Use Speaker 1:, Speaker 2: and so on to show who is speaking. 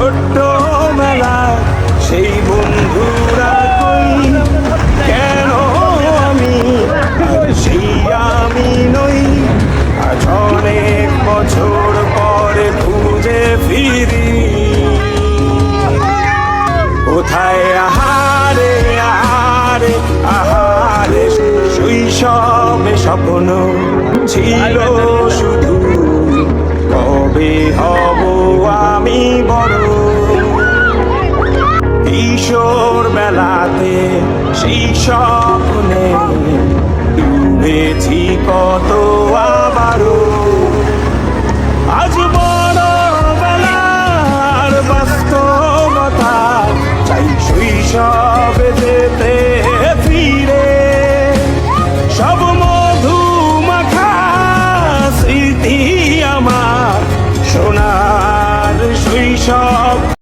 Speaker 1: ছোট্টবেলা সেই বন্ধুরা কই, কেন আমি আর সেই আমি নই। আজ অনেক বছর পরে খুঁজে ফিরি, কোথায় আহারে আহারে আহারে শৈশবে স্বপ্ন ছিল শুধু, কবে হব আমি বড়। কিশোর বেলাতে সেই স্বপ্নে ডুবেছি কত আবারও। আজ বড় বেলার বাস্তবতা চাই শৈশবে যেতে ফিরে, সব মধু মাখা স্মৃতি আমার সোনার শৈশব।